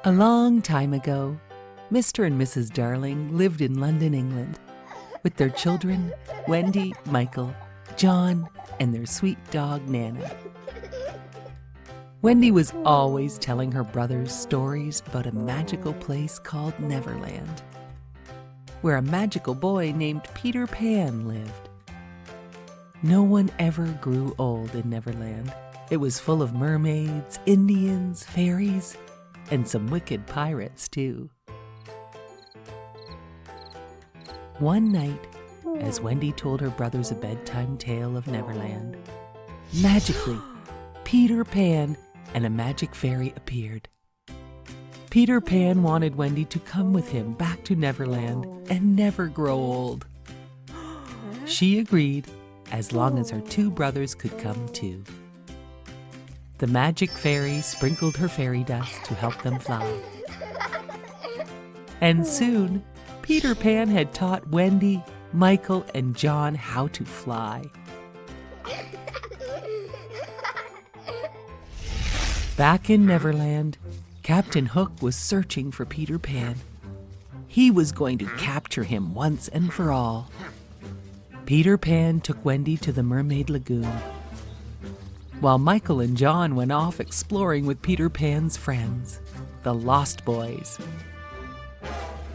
A long time ago, Mr. and Mrs. Darling lived in London, England, with their children, Wendy, Michael, John, and their sweet dog, Nana. Wendy was always telling her brothers stories about a magical place called Neverland, where a magical boy named Peter Pan lived. No one ever grew old in Neverland. It was full of mermaids, Indians, fairies, and some wicked pirates, too. One night, as Wendy told her brothers a bedtime tale of Neverland, magically, Peter Pan and a magic fairy appeared. Peter Pan wanted Wendy to come with him back to Neverland and never grow old. She agreed, as long as her two brothers could come too. The magic fairy sprinkled her fairy dust to help them fly. And soon, Peter Pan had taught Wendy, Michael, and John how to fly. Back in Neverland, Captain Hook was searching for Peter Pan. He was going to capture him once and for all. Peter Pan took Wendy to the Mermaid Lagoon, while Michael and John went off exploring with Peter Pan's friends, the Lost Boys.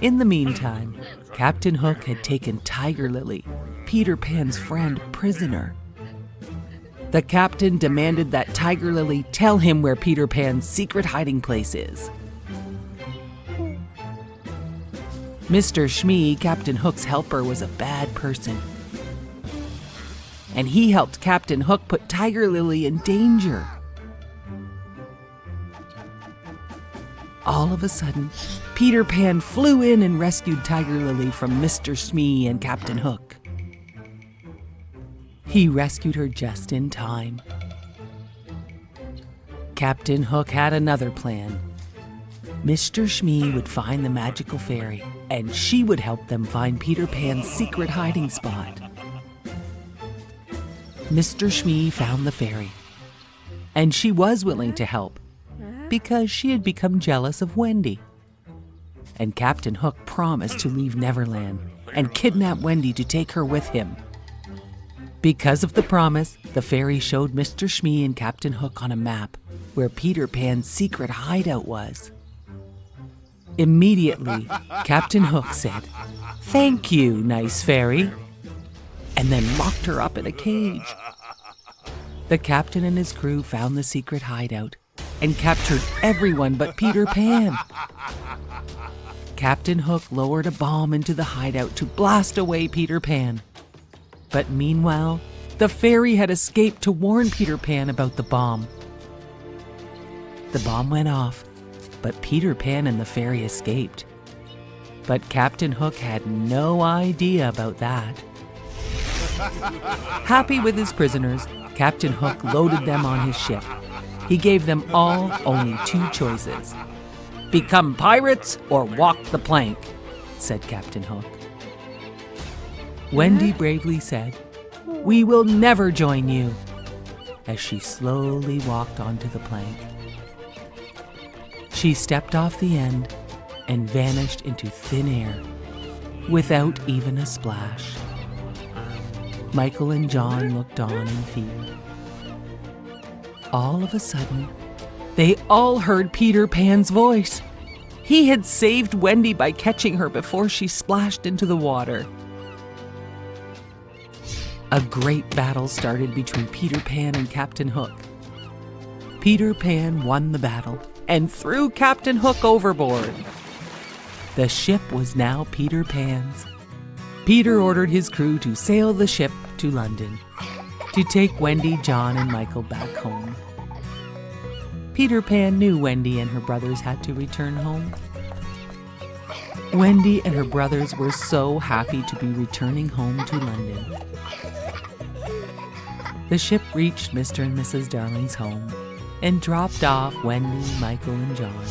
In the meantime, Captain Hook had taken Tiger Lily, Peter Pan's friend, prisoner. The captain demanded that Tiger Lily tell him where Peter Pan's secret hiding place is. Mr. Shmee, Captain Hook's helper, was a bad person, and he helped Captain Hook put Tiger Lily in danger. All of a sudden, Peter Pan flew in and rescued Tiger Lily from Mr. Shmee and Captain Hook. He rescued her just in time. Captain Hook had another plan. Mr. Shmee would find the magical fairy, and she would help them find Peter Pan's secret hiding spot. Mr. Shmee found the fairy, and she was willing to help because she had become jealous of Wendy. And Captain Hook promised to leave Neverland and kidnap Wendy to take her with him. Because of the promise, the fairy showed Mr. Shmee and Captain Hook on a map where Peter Pan's secret hideout was. Immediately, Captain Hook said, "Thank you, nice fairy," and then locked her up in a cage. The captain and his crew found the secret hideout and captured everyone but Peter Pan. Captain Hook lowered a bomb into the hideout to blast away Peter Pan. But meanwhile, the fairy had escaped to warn Peter Pan about the bomb. The bomb went off, but Peter Pan and the fairy escaped. But Captain Hook had no idea about that. Happy with his prisoners, Captain Hook loaded them on his ship. He gave them all only two choices. "Become pirates or walk the plank," said Captain Hook. Wendy bravely said, "We will never join you," as she slowly walked onto the plank. She stepped off the end and vanished into thin air without even a splash. Michael and John looked on in fear. All of a sudden, they all heard Peter Pan's voice. He had saved Wendy by catching her before she splashed into the water. A great battle started between Peter Pan and Captain Hook. Peter Pan won the battle and threw Captain Hook overboard. The ship was now Peter Pan's. Peter ordered his crew to sail the ship to London to take Wendy, John, and Michael back home. Peter Pan knew Wendy and her brothers had to return home. Wendy and her brothers were so happy to be returning home to London. The ship reached Mr. and Mrs. Darling's home and dropped off Wendy, Michael, and John.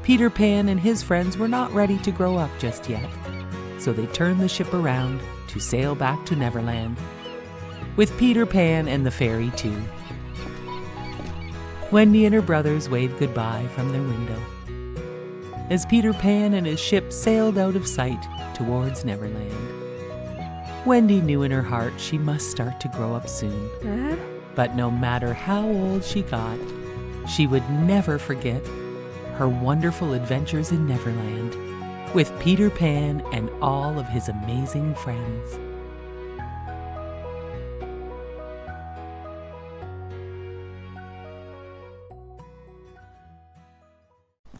Peter Pan and his friends were not ready to grow up just yet, so they turned the ship around to sail back to Neverland, with Peter Pan and the fairy too. Wendy and her brothers waved goodbye from their window as Peter Pan and his ship sailed out of sight towards Neverland. Wendy knew in her heart she must start to grow up soon. But no matter how old she got, she would never forget her wonderful adventures in Neverland with Peter Pan and all of his amazing friends.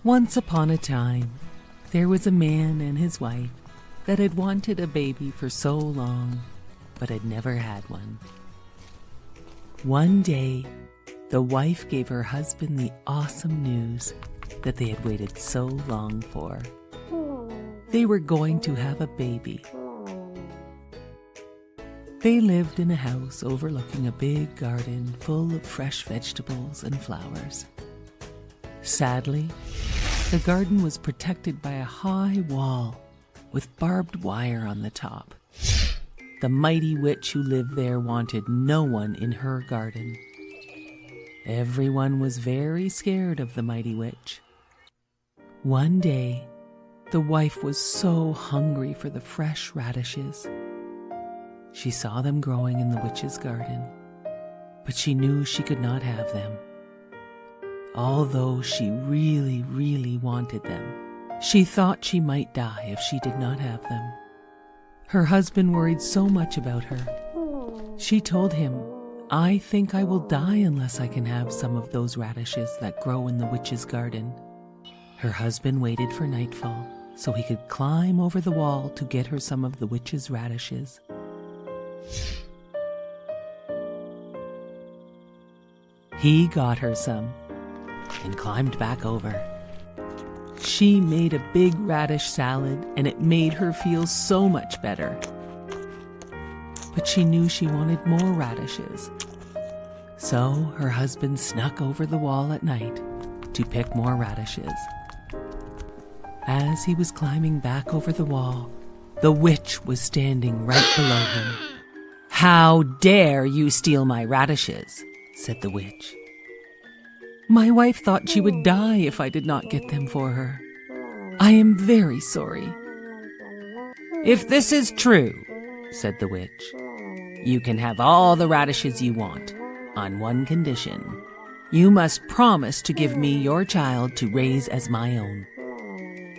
Once upon a time, there was a man and his wife that had wanted a baby for so long, but had never had one. One day, the wife gave her husband the awesome news that they had waited so long for. They were going to have a baby. They lived in a house overlooking a big garden full of fresh vegetables and flowers. Sadly, the garden was protected by a high wall with barbed wire on the top. The mighty witch who lived there wanted no one in her garden. Everyone was very scared of the mighty witch. One day, the wife was so hungry for the fresh radishes. She saw them growing in the witch's garden, but she knew she could not have them. Although she really, really wanted them, she thought she might die if she did not have them. Her husband worried so much about her. She told him, "I think I will die unless I can have some of those radishes that grow in the witch's garden." Her husband waited for nightfall so he could climb over the wall to get her some of the witch's radishes. He got her some and climbed back over. She made a big radish salad, and it made her feel so much better. But she knew she wanted more radishes. So her husband snuck over the wall at night to pick more radishes. As he was climbing back over the wall, the witch was standing right below him. "How dare you steal my radishes?" said the witch. "My wife thought she would die if I did not get them for her. I am very sorry." "If this is true," said the witch, "you can have all the radishes you want, on one condition. You must promise to give me your child to raise as my own."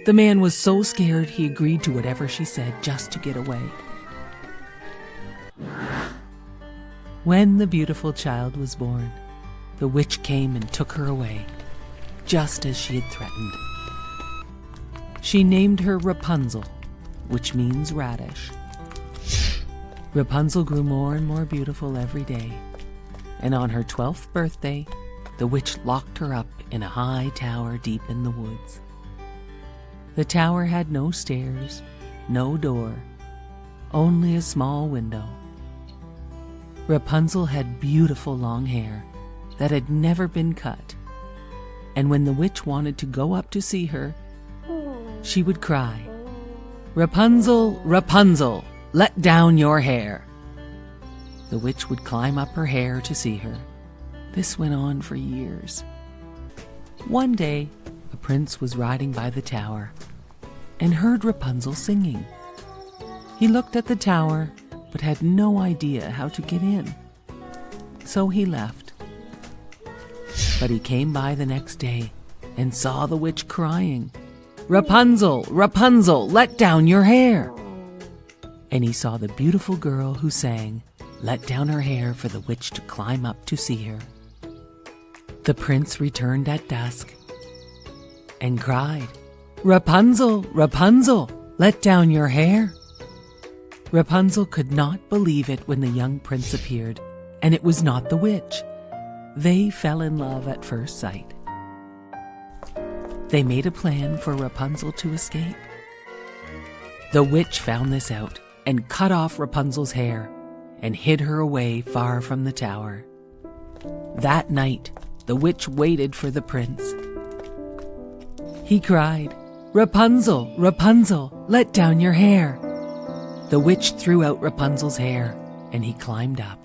The man was so scared he agreed to whatever she said just to get away. When the beautiful child was born, the witch came and took her away, just as she had threatened. She named her Rapunzel, which means radish. Rapunzel grew more and more beautiful every day, and on her 12th birthday, the witch locked her up in a high tower deep in the woods. The tower had no stairs, no door, only a small window. Rapunzel had beautiful long hair that had never been cut, and when the witch wanted to go up to see her, she would cry, "Rapunzel, Rapunzel, let down your hair." The witch would climb up her hair to see her. This went on for years. One day, a prince was riding by the tower and heard Rapunzel singing. He looked at the tower but had no idea how to get in, so he left. But he came by the next day and saw the witch crying, "Rapunzel, Rapunzel, let down your hair." And he saw the beautiful girl who sang, let down her hair for the witch to climb up to see her. The prince returned at dusk and cried, "Rapunzel, Rapunzel, let down your hair." Rapunzel could not believe it when the young prince appeared, and it was not the witch. They fell in love at first sight. They made a plan for Rapunzel to escape. The witch found this out and cut off Rapunzel's hair and hid her away far from the tower. That night, the witch waited for the prince. He cried, "Rapunzel, Rapunzel, let down your hair." The witch threw out Rapunzel's hair, and he climbed up.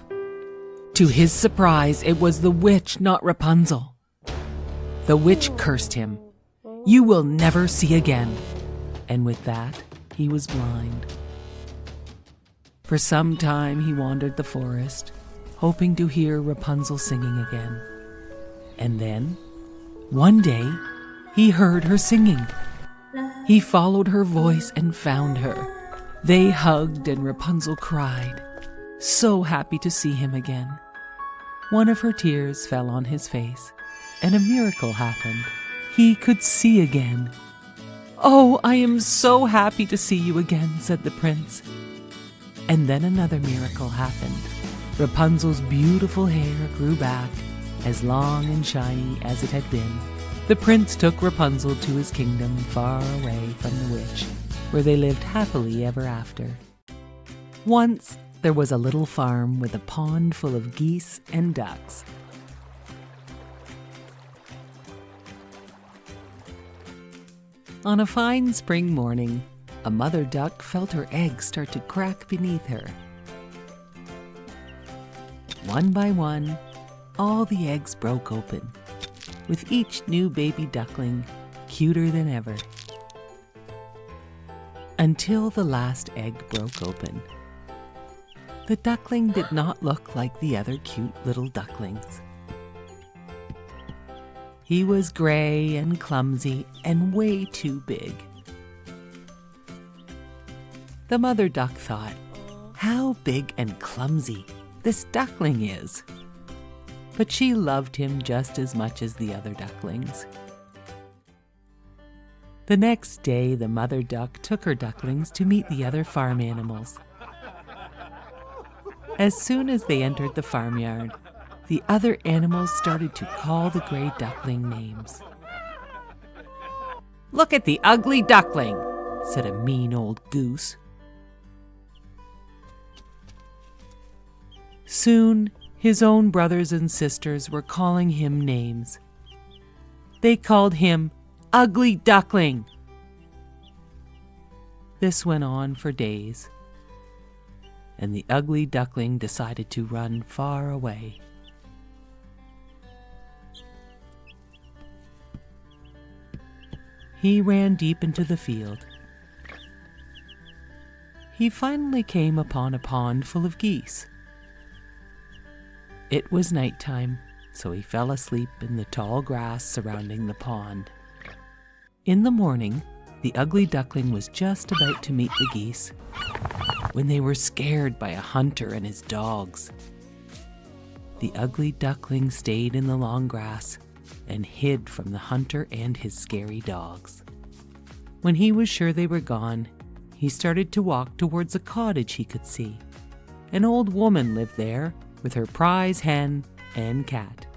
To his surprise, it was the witch, not Rapunzel. The witch cursed him. "You will never see again." And with that, he was blind. For some time he wandered the forest, hoping to hear Rapunzel singing again. And then, one day, he heard her singing. He followed her voice and found her. They hugged and Rapunzel cried, so happy to see him again. One of her tears fell on his face, and a miracle happened. He could see again. "Oh, I am so happy to see you again," said the prince. And then another miracle happened. Rapunzel's beautiful hair grew back, as long and shiny as it had been. The prince took Rapunzel to his kingdom far away from the witch, where they lived happily ever after. Once there was a little farm with a pond full of geese and ducks. On a fine spring morning, a mother duck felt her eggs start to crack beneath her. One by one, all the eggs broke open, with each new baby duckling cuter than ever. Until the last egg broke open. The duckling did not look like the other cute little ducklings. He was gray and clumsy and way too big. The mother duck thought, "How big and clumsy this duckling is." But she loved him just as much as the other ducklings. The next day, the mother duck took her ducklings to meet the other farm animals. As soon as they entered the farmyard, the other animals started to call the gray duckling names. "Look at the ugly duckling," said a mean old goose. Soon, his own brothers and sisters were calling him names. They called him Ugly Duckling. This went on for days, and the ugly duckling decided to run far away. He ran deep into the field. He finally came upon a pond full of geese. It was nighttime, so he fell asleep in the tall grass surrounding the pond. In the morning, the ugly duckling was just about to meet the geese when they were scared by a hunter and his dogs. The ugly duckling stayed in the long grass and hid from the hunter and his scary dogs. When he was sure they were gone, he started to walk towards a cottage he could see. An old woman lived there with her prize hen and cat.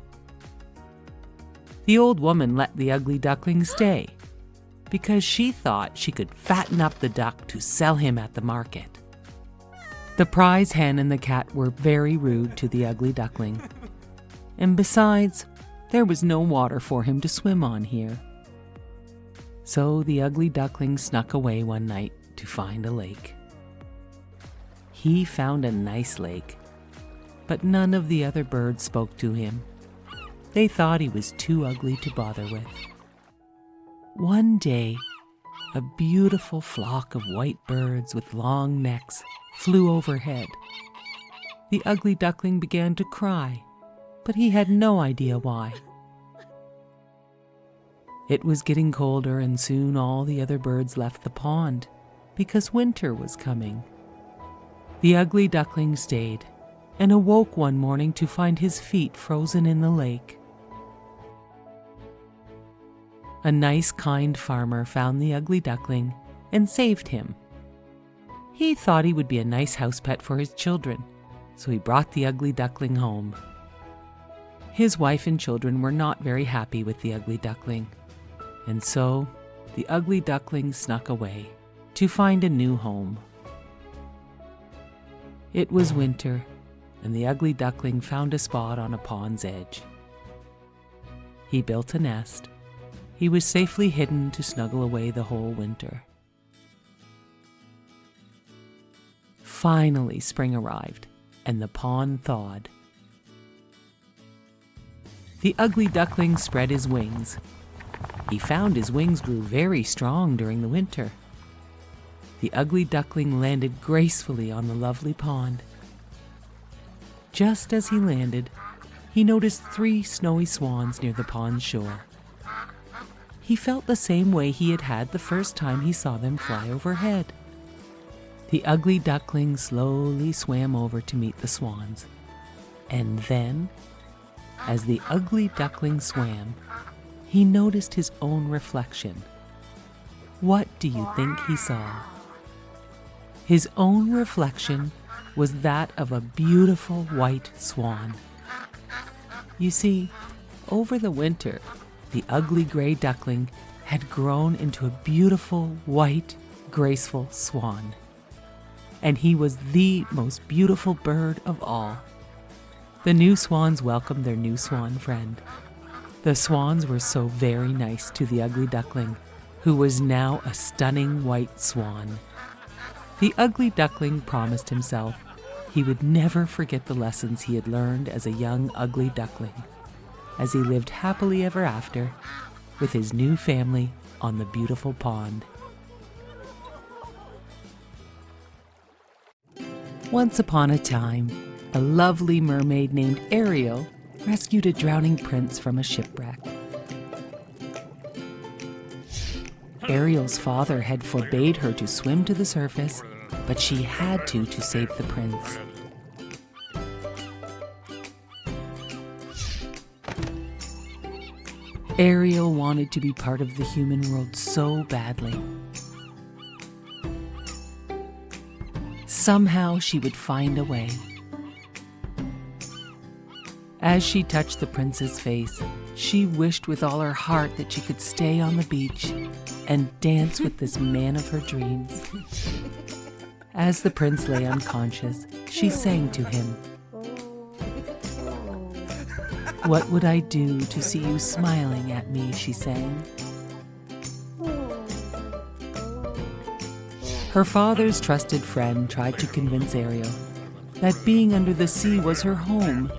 The old woman let the ugly duckling stay because she thought she could fatten up the duck to sell him at the market. The prize hen and the cat were very rude to the ugly duckling, and besides, there was no water for him to swim on here. So the ugly duckling snuck away one night to find a lake. He found a nice lake, but none of the other birds spoke to him. They thought he was too ugly to bother with. One day, a beautiful flock of white birds with long necks flew overhead. The ugly duckling began to cry, but he had no idea why. It was getting colder, and soon all the other birds left the pond because winter was coming. The ugly duckling stayed and awoke one morning to find his feet frozen in the lake. A nice, kind farmer found the ugly duckling and saved him. He thought he would be a nice house pet for his children, so he brought the ugly duckling home. His wife and children were not very happy with the ugly duckling, and so the ugly duckling snuck away to find a new home. It was winter, and the ugly duckling found a spot on a pond's edge. He built a nest. He was safely hidden to snuggle away the whole winter. Finally, spring arrived, and the pond thawed. The ugly duckling spread his wings. He found his wings grew very strong during the winter. The ugly duckling landed gracefully on the lovely pond. Just as he landed, he noticed 3 snowy swans near the pond's shore. He felt the same way he had the first time he saw them fly overhead. The ugly duckling slowly swam over to meet the swans. And then, as the ugly duckling swam, he noticed his own reflection. What do you think he saw? His own reflection was that of a beautiful white swan. You see, over the winter, the ugly gray duckling had grown into a beautiful, white, graceful swan. And he was the most beautiful bird of all. The new swans welcomed their new swan friend. The swans were so very nice to the ugly duckling, who was now a stunning white swan. The ugly duckling promised himself he would never forget the lessons he had learned as a young ugly duckling, as he lived happily ever after with his new family on the beautiful pond. Once upon a time, a lovely mermaid named Ariel rescued a drowning prince from a shipwreck. Ariel's father had forbade her to swim to the surface, but she had to save the prince. Ariel wanted to be part of the human world so badly. Somehow she would find a way. As she touched the prince's face, she wished with all her heart that she could stay on the beach and dance with this man of her dreams. As the prince lay unconscious, she sang to him. "What would I do to see you smiling at me?" she sang. Her father's trusted friend tried to convince Ariel that being under the sea was her home,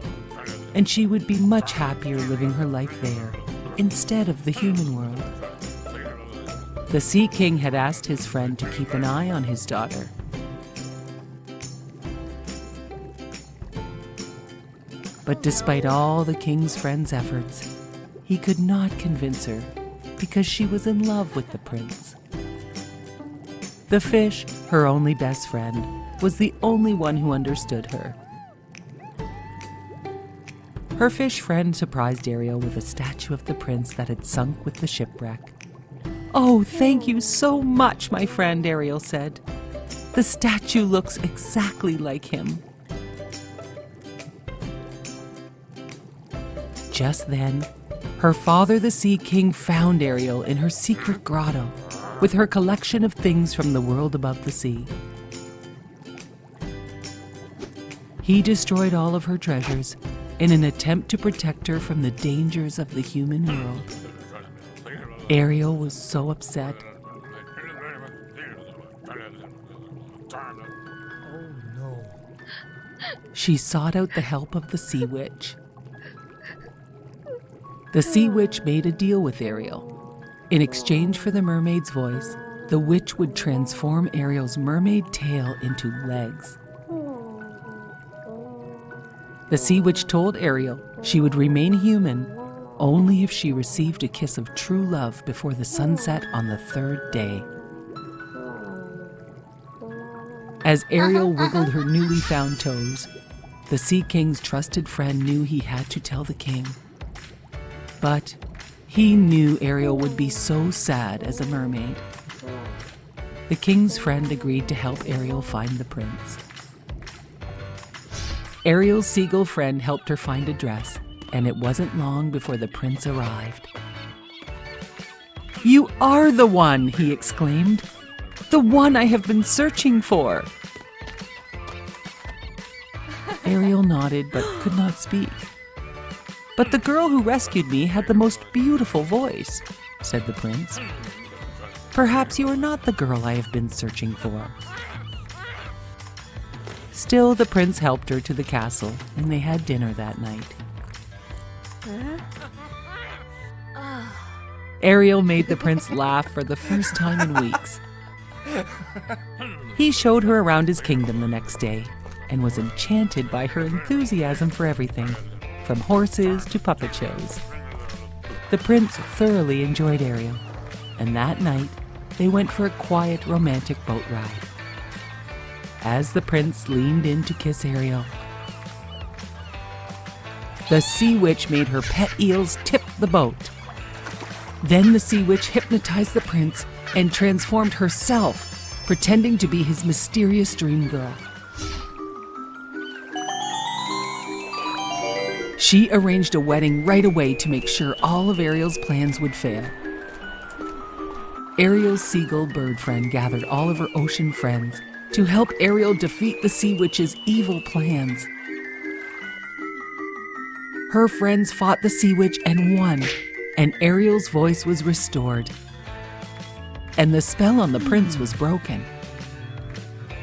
and she would be much happier living her life there instead of the human world. The Sea King had asked his friend to keep an eye on his daughter. But despite all the king's friend's efforts, he could not convince her because she was in love with the prince. The fish, her only best friend, was the only one who understood her. Her fish friend surprised Ariel with a statue of the prince that had sunk with the shipwreck. "Oh, thank you so much, my friend," Ariel said. "The statue looks exactly like him." Just then, her father, the Sea King, found Ariel in her secret grotto with her collection of things from the world above the sea. He destroyed all of her treasures in an attempt to protect her from the dangers of the human world. Ariel was so upset. Oh no. She sought out the help of the Sea Witch. The Sea Witch made a deal with Ariel. In exchange for the mermaid's voice, the witch would transform Ariel's mermaid tail into legs. The Sea Witch told Ariel she would remain human only if she received a kiss of true love before the sunset on the 3rd day. As Ariel wiggled her newly found toes, the Sea King's trusted friend knew he had to tell the king. But he knew Ariel would be so sad as a mermaid. The king's friend agreed to help Ariel find the prince. Ariel's seagull friend helped her find a dress, and it wasn't long before the prince arrived. "You are the one!" he exclaimed. "The one I have been searching for!" Ariel nodded but could not speak. "But the girl who rescued me had the most beautiful voice," said the prince. "Perhaps you are not the girl I have been searching for." Still, the prince helped her to the castle, and they had dinner that night. Ariel made the prince laugh for the first time in weeks. He showed her around his kingdom the next day and was enchanted by her enthusiasm for everything, from horses to puppet shows. The prince thoroughly enjoyed Ariel, and that night they went for a quiet, romantic boat ride. As the prince leaned in to kiss Ariel, the sea witch made her pet eels tip the boat. Then the sea witch hypnotized the prince and transformed herself, pretending to be his mysterious dream girl. She arranged a wedding right away to make sure all of Ariel's plans would fail. Ariel's seagull bird friend gathered all of her ocean friends to help Ariel defeat the sea witch's evil plans. Her friends fought the sea witch and won, and Ariel's voice was restored. And the spell on the prince was broken.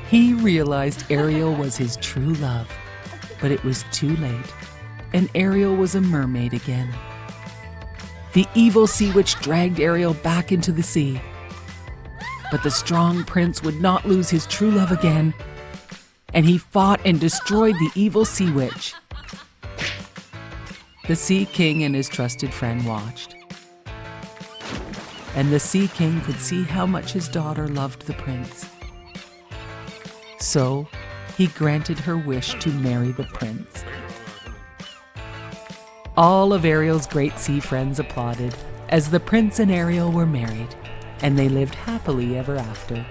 He realized Ariel was his true love, but it was too late, and Ariel was a mermaid again. The evil sea witch dragged Ariel back into the sea. But the strong prince would not lose his true love again, and he fought and destroyed the evil sea witch. The Sea King and his trusted friend watched. And the Sea King could see how much his daughter loved the prince. So he granted her wish to marry the prince. All of Ariel's great sea friends applauded as the prince and Ariel were married, and they lived happily ever after.